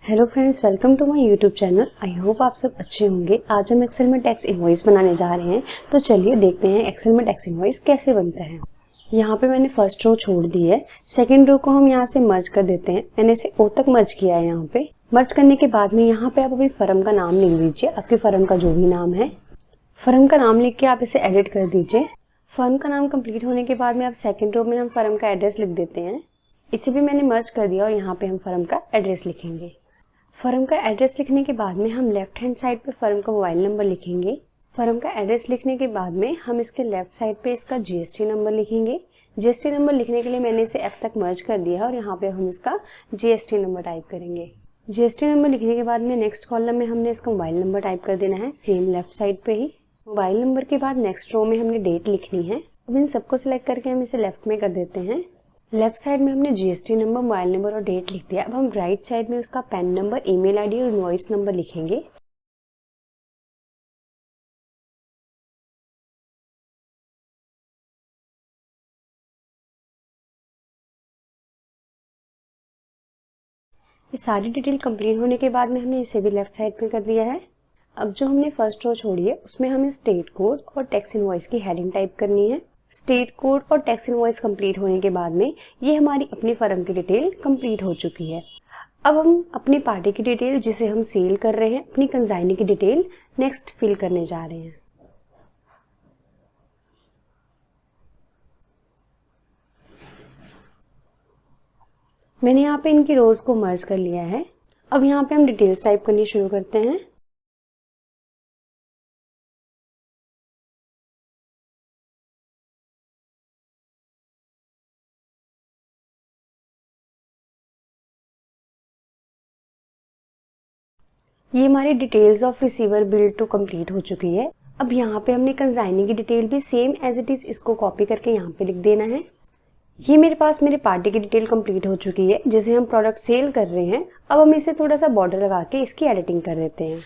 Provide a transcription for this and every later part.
Hello friends, welcome to my YouTube channel. I hope आप सब अच्छे होंगे। आज हम एक्सेल में टैक्स इनवॉइस बनाने जा रहे हैं, तो चलिए देखते हैं एक्सेल में टैक्स इनवॉइस कैसे बनता है। यहाँ पे मैंने फर्स्ट रो छोड़ दी है, सेकंड रो को हम यहाँ से मर्ज कर देते हैं। मैंने इसे ओ तक मर्ज किया है। यहाँ पे मर्ज करने के बाद में यहाँ पे आप अपनी फर्म का नाम लिख दीजिए, आपकी फर्म का जो भी नाम है। फर्म का नाम लिख के आप इसे एडिट कर दीजिए। फर्म का नाम कंप्लीट होने के बाद में आप सेकंड रो में हम फर्म का एड्रेस लिख देते हैं। इसे भी मैंने मर्ज कर दिया और यहाँ पे हम फर्म का एड्रेस लिखेंगे। फर्म का एड्रेस लिखने के बाद में हम लेफ्ट हैंड साइड पे फर्म का मोबाइल नंबर लिखेंगे। फर्म का एड्रेस लिखने के बाद में हम इसके लेफ्ट साइड पे इसका जीएसटी नंबर लिखेंगे। जीएसटी नंबर लिखने के लिए मैंने इसे एफ तक मर्ज कर दिया है और यहाँ पे हम इसका जीएसटी नंबर टाइप करेंगे। जीएसटी नंबर लिखने के बाद में नेक्स्ट कॉलम में हमने इसका मोबाइल नंबर टाइप कर देना है, सेम लेफ्ट साइड पे ही। मोबाइल नंबर के बाद नेक्स्ट रो में हमने डेट लिखनी है। अब इन सबको सिलेक्ट करके हम इसे लेफ्ट में कर देते हैं। लेफ्ट साइड में हमने जीएसटी नंबर, मोबाइल नंबर और डेट लिख दिया। अब हम राइट साइड में उसका पैन नंबर, ईमेल आईडी और इनवॉइस नंबर लिखेंगे। ये सारी डिटेल कंप्लीट होने के बाद में हमने इसे भी लेफ्ट साइड में कर दिया है। अब जो हमने फर्स्ट रो छोड़ी है उसमें हमें स्टेट कोड और टैक्स इनवॉइस की हेडिंग टाइप करनी है। स्टेट कोड और टैक्स इनवॉइस कंप्लीट होने के बाद में ये हमारी अपनी फर्म की डिटेल कंप्लीट हो चुकी है। अब हम अपनी पार्टी की डिटेल, जिसे हम सेल कर रहे हैं, अपनी कंसाइनी की डिटेल नेक्स्ट फिल करने जा रहे हैं। मैंने यहाँ पे इनकी रोज को मर्ज कर लिया है। अब यहाँ पे हम डिटेल्स टाइप करनी शुरू करते हैं। ये हमारी details of receiver bill to complete हो चुकी है। अब यहाँ पे हमने कंसाइनी की डिटेल भी सेम एज इट इज इसको कॉपी करके यहाँ पे लिख देना है। ये मेरे पास मेरे पार्टी की डिटेल कंप्लीट हो चुकी है, जिसे हम प्रोडक्ट सेल कर रहे हैं। अब हम इसे थोड़ा सा बॉर्डर लगा के इसकी एडिटिंग कर देते हैं।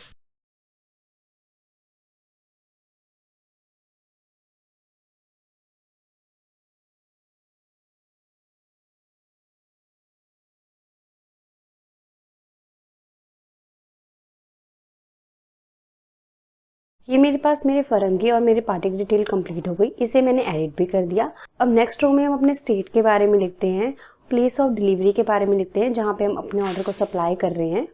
ये मेरे पास मेरे फर्म की और मेरे पार्टी की डिटेल कंप्लीट हो गई। इसे मैंने एडिट भी कर दिया। अब नेक्स्ट रो में हम अपने स्टेट के बारे में लिखते हैं, प्लेस ऑफ डिलीवरी के बारे में लिखते हैं, जहाँ पे हम अपने ऑर्डर को सप्लाई कर रहे हैं।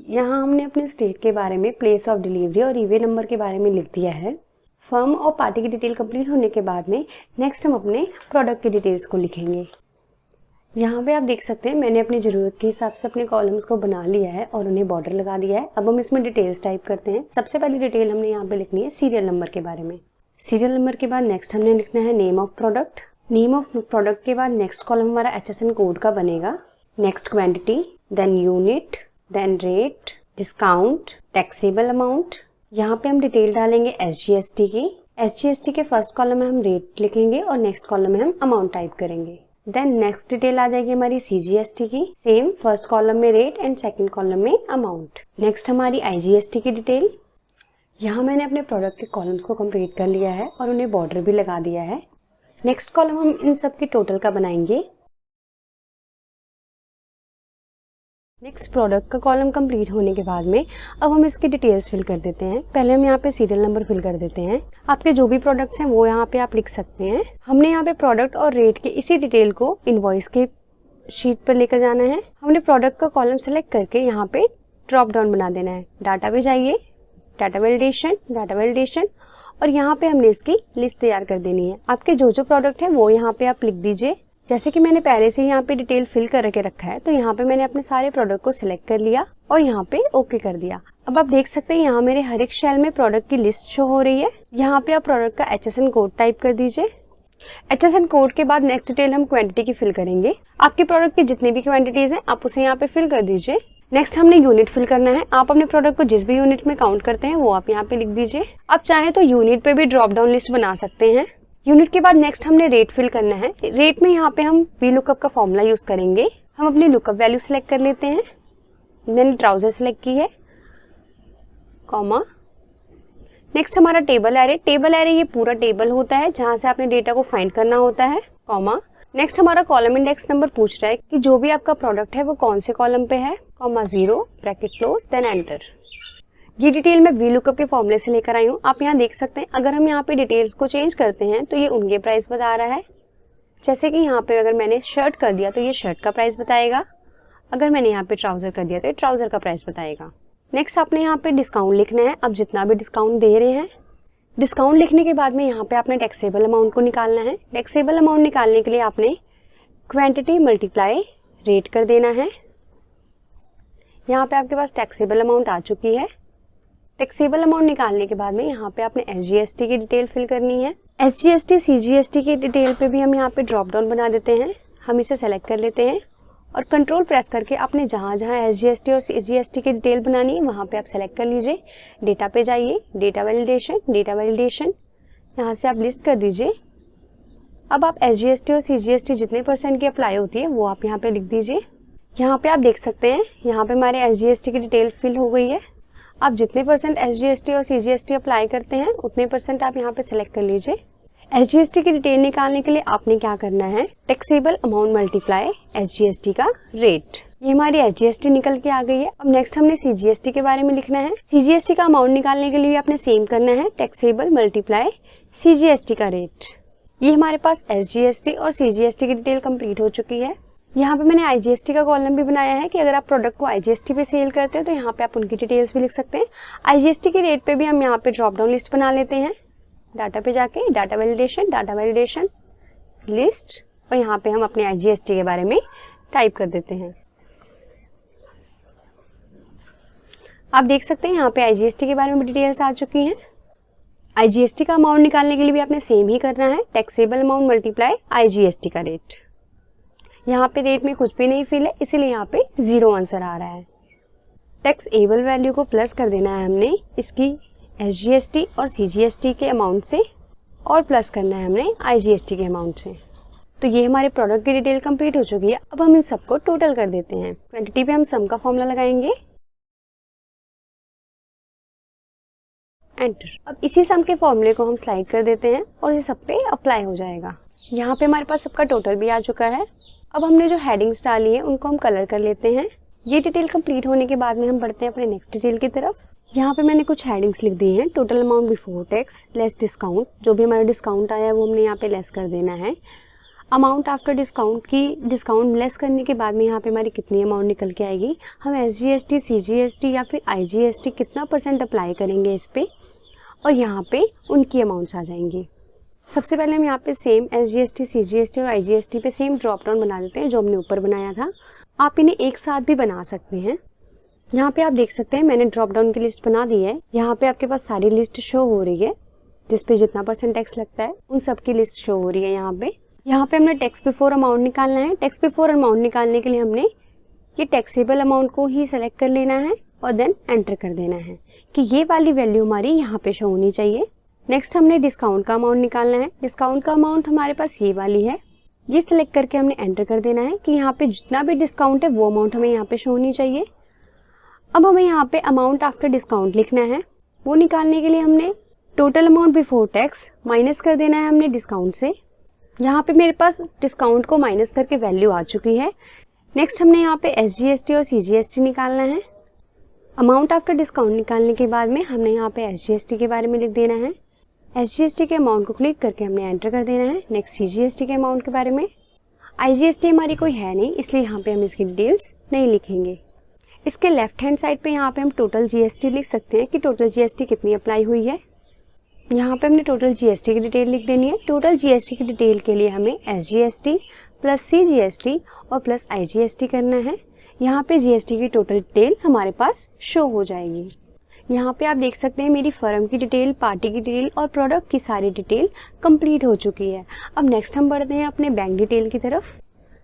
यहाँ हमने अपने स्टेट के बारे में, प्लेस ऑफ डिलीवरी और ईवे नंबर के बारे में लिख दिया है। फर्म और पार्टी की डिटेल कंप्लीट होने के बाद में नेक्स्ट हम अपने प्रोडक्ट की डिटेल्स को लिखेंगे। यहाँ पे आप देख सकते हैं मैंने अपनी ज़रूरत के हिसाब से अपने कॉलम्स को बना लिया है और उन्हें बॉर्डर लगा दिया है। अब हम इसमें डिटेल्स टाइप करते हैं। सबसे पहली डिटेल हमने यहाँ पे लिखनी है सीरियल नंबर के बारे में। सीरियल नंबर के बाद नेक्स्ट हमने लिखना है name of product. Name of product के बाद नेक्स्ट कॉलम हमारा HSN कोड का बनेगा। Next quantity, then unit, then rate, discount, taxable amount. यहाँ पे हम डिटेल डालेंगे SGST की। SGST के फर्स्ट कॉलम में हम रेट लिखेंगे और नेक्स्ट कॉलम में हम अमाउंट टाइप करेंगे। देन नेक्स्ट डिटेल आ जाएगी हमारी CGST की। सेम फर्स्ट कॉलम में रेट एंड सेकंड कॉलम में अमाउंट। नेक्स्ट हमारी IGST की डिटेल। यहाँ मैंने अपने प्रोडक्ट के कॉलम्स को कंप्लीट कर लिया है और उन्हें बॉर्डर भी लगा दिया है। नेक्स्ट कॉलम हम इन सब के टोटल का बनाएंगे। नेक्स्ट प्रोडक्ट का कॉलम कंप्लीट होने के बाद में अब हम इसकी डिटेल्स फिल कर देते हैं। पहले हम यहाँ पे सीरियल नंबर फिल कर देते हैं। आपके जो भी प्रोडक्ट्स हैं वो यहाँ पे आप लिख सकते हैं। हमने यहाँ पे प्रोडक्ट और रेट के इसी डिटेल को इनवॉइस के शीट पर लेकर जाना है। हमने प्रोडक्ट का कॉलम सेलेक्ट करके यहाँ पे ड्रॉप डाउन बना देना है। डाटा पे जाइए, डाटा वैलिडेशन और यहाँ पे हमने इसकी लिस्ट तैयार कर देनी है। आपके जो जो प्रोडक्ट है वो यहाँ पे आप लिख दीजिए। जैसे कि मैंने पहले से यहाँ पे डिटेल फिल करके रखा है, तो यहाँ पे मैंने अपने सारे प्रोडक्ट को सिलेक्ट कर लिया और यहाँ पे ओके कर दिया। अब आप देख सकते हैं यहाँ मेरे हर एक सेल में प्रोडक्ट की लिस्ट शो हो रही है। यहाँ पे आप प्रोडक्ट का HSN कोड टाइप कर दीजिए। HSN कोड के बाद नेक्स्ट डिटेल हम क्वांटिटी की फिल करेंगे। आपके प्रोडक्ट की जितनी भी क्वांटिटीज हैं आप उसे यहाँ पे फिल कर दीजिए। नेक्स्ट हमने यूनिट फिल करना है। आप अपने प्रोडक्ट को जिस भी यूनिट में काउंट करते हैं वो आप यहाँ पे लिख दीजिए। आप चाहें तो यूनिट पे भी ड्रॉप डाउन लिस्ट बना सकते हैं। यूनिट के बाद नेक्स्ट हमने रेट फिल करना है। रेट में यहाँ पे हम VLOOKUP का फॉर्मूला यूज करेंगे। हम अपनी लुकअप वैल्यू सेलेक्ट कर लेते हैं। मैंने ट्राउजर सेलेक्ट की है, कॉमा। नेक्स्ट हमारा टेबल एरे। टेबल एरे ये पूरा टेबल होता है जहां से आपने डेटा को फाइंड करना होता है, कॉमा। नेक्स्ट हमारा कॉलम इंडेक्स नंबर पूछ रहा है कि जो भी आपका प्रोडक्ट है वो कौन से कॉलम पे है, comma 0, bracket close, then enter. ये डिटेल मैं वीलुकअप के फॉर्मूले से लेकर आई हूँ। आप यहाँ देख सकते हैं अगर हम यहाँ पे डिटेल्स को चेंज करते हैं तो ये उनके प्राइस बता रहा है। जैसे कि यहाँ पे अगर मैंने शर्ट कर दिया तो ये शर्ट का प्राइस बताएगा, अगर मैंने यहाँ पे ट्राउजर कर दिया तो ये ट्राउजर का प्राइस बताएगा। नेक्स्ट आपने यहाँ पे डिस्काउंट लिखना है। अब जितना भी डिस्काउंट दे रहे हैं, डिस्काउंट लिखने के बाद में यहाँ पे आपने टैक्सेबल अमाउंट को निकालना है। टैक्सेबल अमाउंट निकालने के लिए आपने क्वांटिटी मल्टीप्लाई रेट कर देना है। यहाँ पे आपके पास टैक्सेबल अमाउंट आ चुकी है। टैक्सेबल अमाउंट निकालने के बाद में यहाँ पे आपने SGST की डिटेल फिल करनी है। SGST CGST की डिटेल पे भी हम यहाँ पे ड्रॉप डाउन बना देते हैं। हम इसे सेलेक्ट कर लेते हैं और कंट्रोल प्रेस करके आपने जहाँ जहाँ SGST और CGST की डिटेल बनानी है वहाँ पे आप सेलेक्ट कर लीजिए। डेटा पे जाइए, डेटा वैलिडेशन, यहाँ से आप लिस्ट कर दीजिए। अब आप SGST और CGST जितने % की अप्लाई होती है वो आप यहाँ पे लिख दीजिए। यहाँ पे आप देख सकते हैं यहाँ पे हमारे SGST की डिटेल फिल हो गई है। आप जितने % SGST और CGST अप्लाई करते हैं उतने % आप यहाँ पे सेलेक्ट कर लीजिए। SGST की डिटेल निकालने के लिए आपने क्या करना है, टैक्सेबल अमाउंट मल्टीप्लाई SGST का रेट। ये हमारी SGST निकल के आ गई है। अब नेक्स्ट हमने CGST के बारे में लिखना है। CGST का अमाउंट निकालने के लिए आपने सेम करना है, टैक्सेबल मल्टीप्लाई CGST का रेट। ये हमारे पास SGST और CGST की डिटेल कंप्लीट हो चुकी है। यहाँ पे मैंने IGST का कॉलम भी बनाया है कि अगर आप प्रोडक्ट को IGST पे सेल करते हो तो यहाँ पे आप उनकी डिटेल्स भी लिख सकते हैं। IGST के रेट पे भी हम यहाँ पे ड्रॉप डाउन लिस्ट बना लेते हैं। डाटा पे जाके डाटा वैलिडेशन लिस्ट, और यहाँ पे हम अपने IGST के बारे में टाइप कर देते हैं। आप देख सकते हैं यहाँ पे IGST के बारे में डिटेल्स आ चुकी हैं। IGST का अमाउंट निकालने के लिए भी आपने सेम ही करना है, टैक्सेबल अमाउंट मल्टीप्लाई IGST का रेट। यहाँ पे रेट में कुछ भी नहीं फिल है इसीलिए यहाँ पे 0 आंसर आ रहा है। टैक्स एबल वैल्यू को प्लस कर देना है हमने इसकी SGST और CGST के अमाउंट से, और प्लस करना है हमने IGST के अमाउंट से। तो ये हमारे प्रोडक्ट की डिटेल कंप्लीट हो चुकी है। अब हम इन सबको टोटल कर देते हैं। क्वांटिटी पे हम सम का फॉर्मूला लगाएंगे, एंटर। अब इसी सम के फॉर्मूले को हम स्लाइड कर देते हैं और ये सब पे अप्लाई हो जाएगा। यहाँ पे हमारे पास सबका टोटल भी आ चुका है। अब हमने जो हेडिंग्स डाली है उनको हम कलर कर लेते हैं। ये डिटेल कंप्लीट होने के बाद में हम बढ़ते हैं अपने नेक्स्ट डिटेल की तरफ। यहाँ पे मैंने कुछ हेडिंग्स लिख दी हैं। Total amount before tax, less discount, जो भी हमारा डिस्काउंट आया है वो हमने यहाँ पे लेस कर देना है। अमाउंट आफ्टर डिस्काउंट की डिस्काउंट लेस करने के बाद में यहाँ पे हमारी कितनी अमाउंट निकल के आएगी, हम SGST, CGST या फिर IGST कितना % अप्लाई करेंगे इस पे, और यहाँ पे उनकी अमाउंट्स आ जाएंगी। सबसे पहले हम यहाँ पे सेम SGST, CGST और IGST पे सेम ड्रॉप डाउन बना देते हैं जो हमने ऊपर बनाया था। आप इन्हें एक साथ भी बना सकते हैं। यहाँ पे आप देख सकते हैं मैंने ड्रॉप डाउन की लिस्ट बना दी है। यहाँ पे आपके पास सारी लिस्ट शो हो रही है जिसपे जितना % टैक्स लगता है उन सब की लिस्ट शो हो रही है। यहाँ पे हमने टैक्स बिफोर अमाउंट निकालना है। टैक्स बिफोर अमाउंट निकालने के लिए हमने ये टैक्सेबल अमाउंट को ही सेलेक्ट कर लेना है और देन एंटर कर देना है कि ये वाली वैल्यू हमारी यहाँ पे शो होनी चाहिए। नेक्स्ट हमने डिस्काउंट का अमाउंट निकालना है। डिस्काउंट का अमाउंट हमारे पास ये वाली है, ये सिलेक्ट करके हमने एंटर कर देना है कि यहाँ पे जितना भी डिस्काउंट है वो अमाउंट हमें यहाँ पे शो होनी चाहिए। अब हमें यहाँ पे अमाउंट आफ्टर डिस्काउंट लिखना है। वो निकालने के लिए हमने total amount before tax minus कर देना है हमने डिस्काउंट से। यहाँ पे मेरे पास डिस्काउंट को माइनस करके वैल्यू आ चुकी है। नेक्स्ट हमने यहाँ पे SGST और CGST निकालना है। अमाउंट आफ्टर डिस्काउंट निकालने के बाद में हमने यहाँ पे SGST के बारे में लिख देना है। SGST के अमाउंट को क्लिक करके हमने एंटर कर देना है। नेक्स्ट CGST के अमाउंट के बारे में। IGST हमारी कोई है नहीं इसलिए यहाँ पे हम इसकी डिटेल्स नहीं लिखेंगे। इसके लेफ्ट हैंड साइड पे यहाँ पे हम टोटल GST लिख सकते हैं कि टोटल GST कितनी अप्लाई हुई है। यहाँ पे हमने टोटल GST की डिटेल लिख देनी है। टोटल GST की डिटेल के लिए हमें SGST प्लस CGST और प्लस IGST करना है। यहाँ पे GST की टोटल डिटेल हमारे पास शो हो जाएगी। यहाँ पे आप देख सकते हैं मेरी फर्म की डिटेल, पार्टी की डिटेल और प्रोडक्ट की सारी डिटेल कंप्लीट हो चुकी है। अब नेक्स्ट हम बढ़ते हैं अपने बैंक डिटेल की तरफ।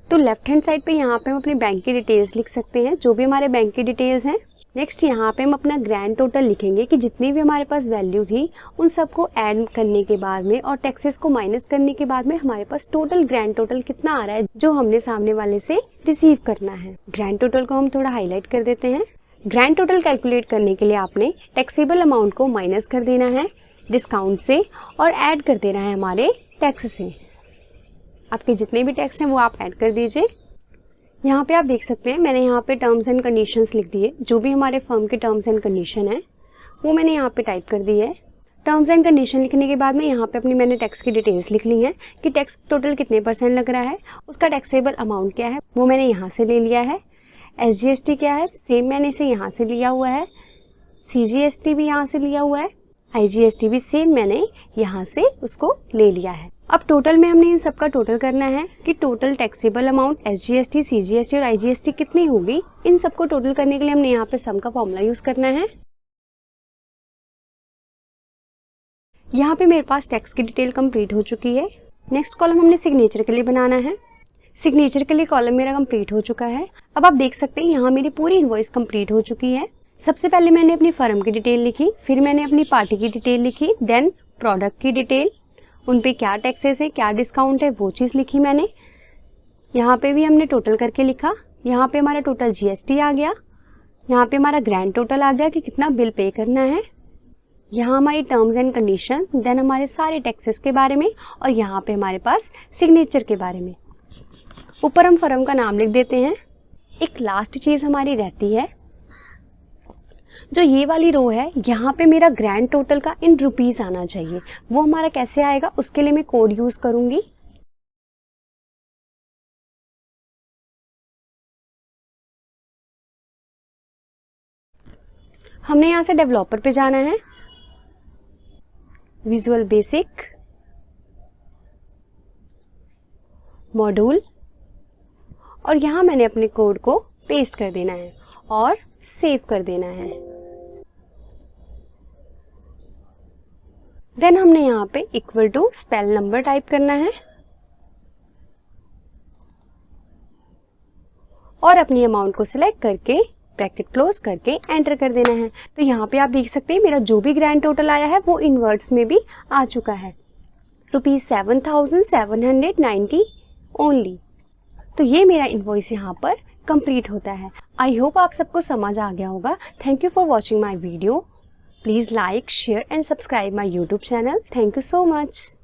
तो लेफ्ट हैंड साइड पे यहाँ पे हम अपनी बैंक की डिटेल्स लिख सकते हैं, जो भी हमारे बैंक की डिटेल्स हैं। नेक्स्ट यहाँ पे हम अपना ग्रैंड टोटल लिखेंगे कि जितनी भी हमारे पास वैल्यू थी उन सबको ऐड करने के बाद में और टैक्सेस को माइनस करने के बाद में हमारे पास टोटल ग्रैंड टोटल कितना आ रहा है जो हमने सामने वाले से रिसीव करना है। ग्रैंड टोटल को हम थोड़ा हाईलाइट कर देते हैं। ग्रैंड टोटल कैलकुलेट करने के लिए आपने टैक्सेबल अमाउंट को माइनस कर देना है डिस्काउंट से और ऐड कर देना है हमारे टैक्स से। आपके जितने भी टैक्स हैं वो आप ऐड कर दीजिए। यहाँ पे आप देख सकते हैं मैंने यहाँ पे टर्म्स एंड कंडीशंस लिख दिए, जो भी हमारे फर्म के टर्म्स एंड कंडीशन है वो मैंने यहाँ पे टाइप कर दी है। टर्म्स एंड कंडीशन लिखने के बाद में यहाँ पे अपनी मैंने टैक्स की डिटेल्स लिख ली हैं कि टैक्स टोटल कितने % लग रहा है, उसका टैक्सेबल अमाउंट क्या है वो मैंने यहाँ से ले लिया है। SGST क्या है सेम मैंने इसे यहाँ से लिया हुआ है। CGST भी यहाँ से लिया हुआ है। IGST भी सेम मैंने यहाँ से उसको ले लिया है। अब टोटल में हमने इन सब का टोटल करना है कि total taxable amount SGST, CGST और IGST कितनी होगी। इन सबको टोटल करने के लिए हमने यहाँ पे सम का फॉर्मूला यूज करना है। यहाँ पे मेरे पास टैक्स की डिटेल कंप्लीट हो चुकी है। नेक्स्ट कॉलम हमने सिग्नेचर के लिए बनाना है। सिग्नेचर के लिए कॉलम मेरा कंप्लीट हो चुका है। अब आप देख सकते हैं यहाँ मेरी पूरी इनवॉइस कंप्लीट हो चुकी है। सबसे पहले मैंने अपनी फर्म की डिटेल लिखी, फिर मैंने अपनी पार्टी की डिटेल लिखी, देन प्रोडक्ट की डिटेल, उन पे क्या टैक्सेस है, क्या डिस्काउंट है वो चीज़ लिखी मैंने। यहाँ पे भी हमने टोटल करके लिखा। यहाँ पे हमारा टोटल GST आ गया। यहाँ पे हमारा ग्रैंड टोटल आ गया कि कितना बिल पे करना है। यहाँ हमारी टर्म्स एंड कंडीशन, देन हमारे सारे टैक्सेस के बारे में और यहाँ पे हमारे पास सिग्नेचर के बारे में। ऊपर हम फर्म का नाम लिख देते हैं। एक लास्ट चीज़ हमारी रहती है, जो ये वाली रो है यहाँ पे मेरा ग्रैंड टोटल का इन रुपीस आना चाहिए। वो हमारा कैसे आएगा उसके लिए मैं कोड यूज करूंगी। हमने यहाँ से डेवलपर पे जाना है, विजुअल बेसिक, मॉड्यूल, और यहाँ मैंने अपने कोड को पेस्ट कर देना है और सेव कर देना है। देन हमने यहाँ पे equal to spell number type करना है और अपनी अमाउंट को सिलेक्ट करके ब्रैकेट क्लोज करके एंटर कर देना है। तो यहाँ पे आप देख सकते हैं मेरा जो भी ग्रैंड टोटल आया है वो इनवर्ड्स में भी आ चुका है, ₹7,790 ओनली। तो ये मेरा इनवॉइस यहाँ पर कंप्लीट होता है। आई होप आप सबको समझ आ गया होगा। Thank you for watching my video. Please like, share and subscribe my YouTube channel. Thank you so much.